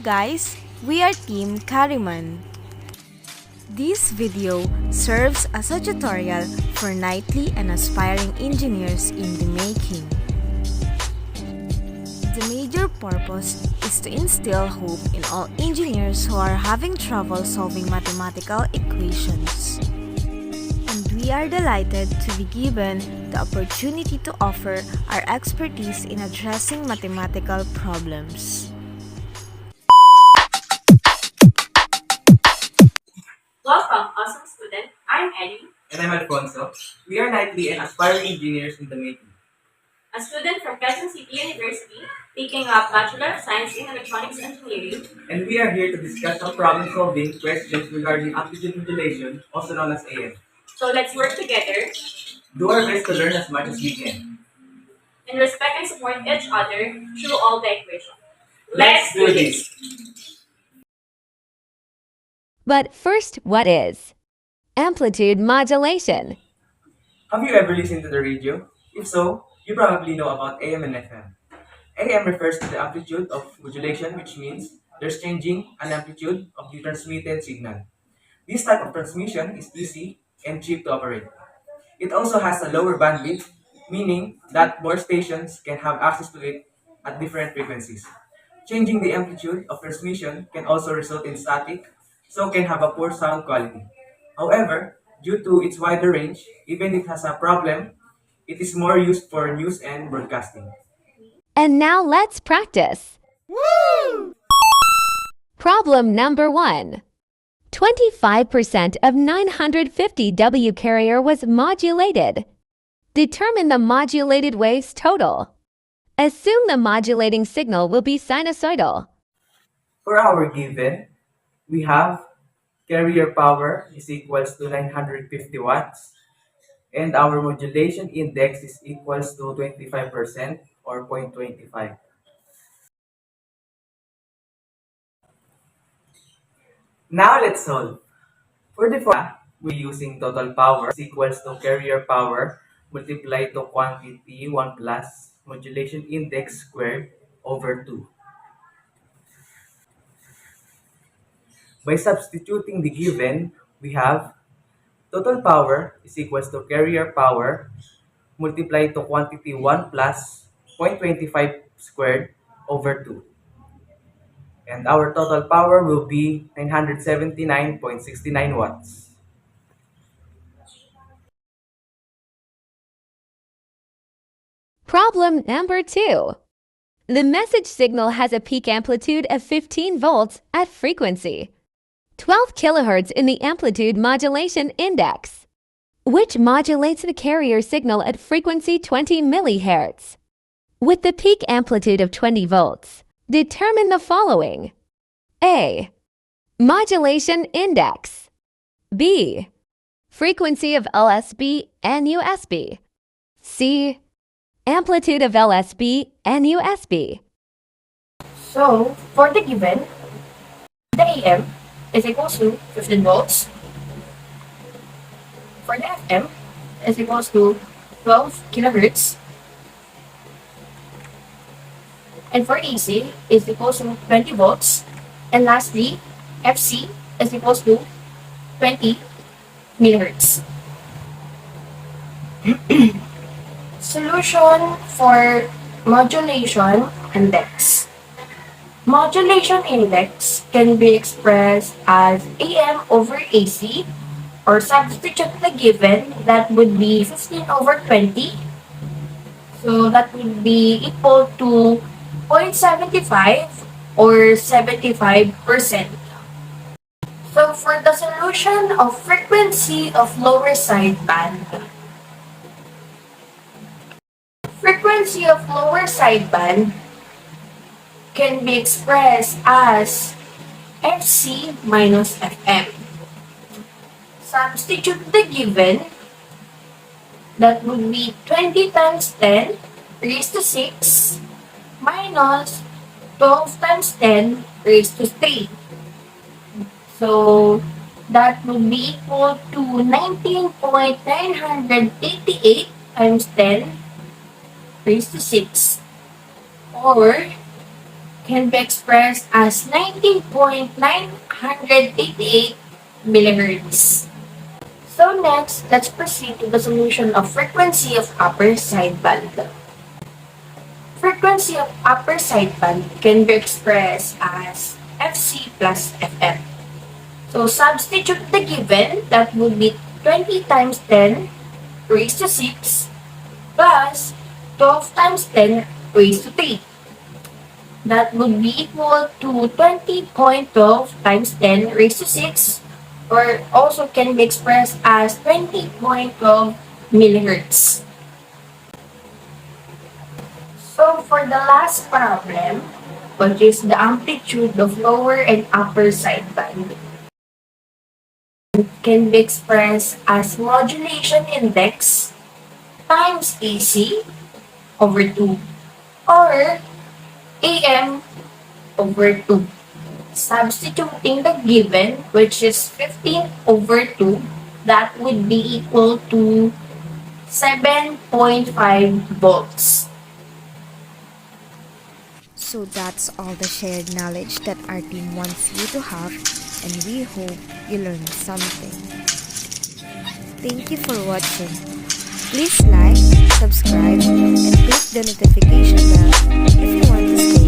guys, we are Team Kariman. This video serves as a tutorial for nightly and aspiring engineers in the making. The major purpose is to instill hope in all engineers who are having trouble solving mathematical equations. And we are delighted to be given the opportunity to offer our expertise in addressing mathematical problems. Welcome, awesome student. I'm Eddie, And I'm Alfonso. We are nightly and aspiring engineers in the making. a student from Quezon City University, taking up Bachelor of Science in Electronics Engineering. And we are here to discuss some problem-solving questions regarding amplitude modulation, also known as AM. So let's work together Do our best to learn as much as we can. and respect and support each other through all the equations. Let's do this! But first, what is amplitude modulation? Have you ever listened to the radio? If so, you probably know about AM and FM. AM refers to the amplitude of modulation, which means there's changing an amplitude of the transmitted signal. This type of transmission is easy and cheap to operate. It also has a lower bandwidth, meaning that more stations can have access to it at different frequencies. Changing the amplitude of transmission can also result in static, so can have a poor sound quality. However, due to its wider range, even if it has a problem, it is more used for news and broadcasting. And now let's practice. Problem number 1. 25% of 950 W carrier was modulated. Determine the modulated waves total. Assume the modulating signal will be sinusoidal. For our given, we have carrier power is equals to 950 watts, and our modulation index is equals to 25% or 0.25. Now let's solve. For the formula, we're using total power is equals to carrier power multiplied to quantity 1 plus modulation index squared over 2. By substituting the given, we have total power is equals to carrier power multiplied to quantity 1 plus 0.25 squared over 2. And our total power will be 979.69 watts. Problem number 2. The message signal has a peak amplitude of 15 volts at frequency 12 kilohertz in the amplitude modulation index, which modulates the carrier signal at frequency 20 millihertz. With the peak amplitude of 20 volts, determine the following. A. Modulation index. B. Frequency of LSB and USB. C. Amplitude of LSB and USB. So, for the given, the AM is equals to 15 volts. For the FM is equals to 12 kilohertz. And for AC is equals to 20 volts. And lastly, FC is equals to 20 millihertz. Solution for modulation index. Modulation index can be expressed as AM over AC, or substitute the given, that would be 15 over 20. So that would be equal to 0.75 or 75%. So for the solution of frequency of lower sideband, frequency of lower sideband can be expressed as FC minus FM. Substitute the given, that would be 20 times 10 raised to 6 minus 12 times 10 raised to 3. So that would be equal to 19.988 times 10 raised to 6, or can be expressed as 19.988 millihertz. So next, let's proceed to the solution of frequency of upper sideband. Frequency of upper sideband can be expressed as Fc plus Fm. So substitute the given, that would be 20 times 10 raised to 6 plus 12 times 10 raised to 3. That would be equal to 20.12 times 10 raised to 6, or also can be expressed as 20.12 millihertz. So for the last problem, which is the amplitude of lower and upper sideband, can be expressed as modulation index times AC over 2, or AM over 2. Substituting the given, which is 15 over 2, that would be equal to 7.5 volts. So that's all the shared knowledge that our team wants you to have, and we hope you learned something. Thank you for watching. Please like, subscribe, and click the notification bell if you want to stay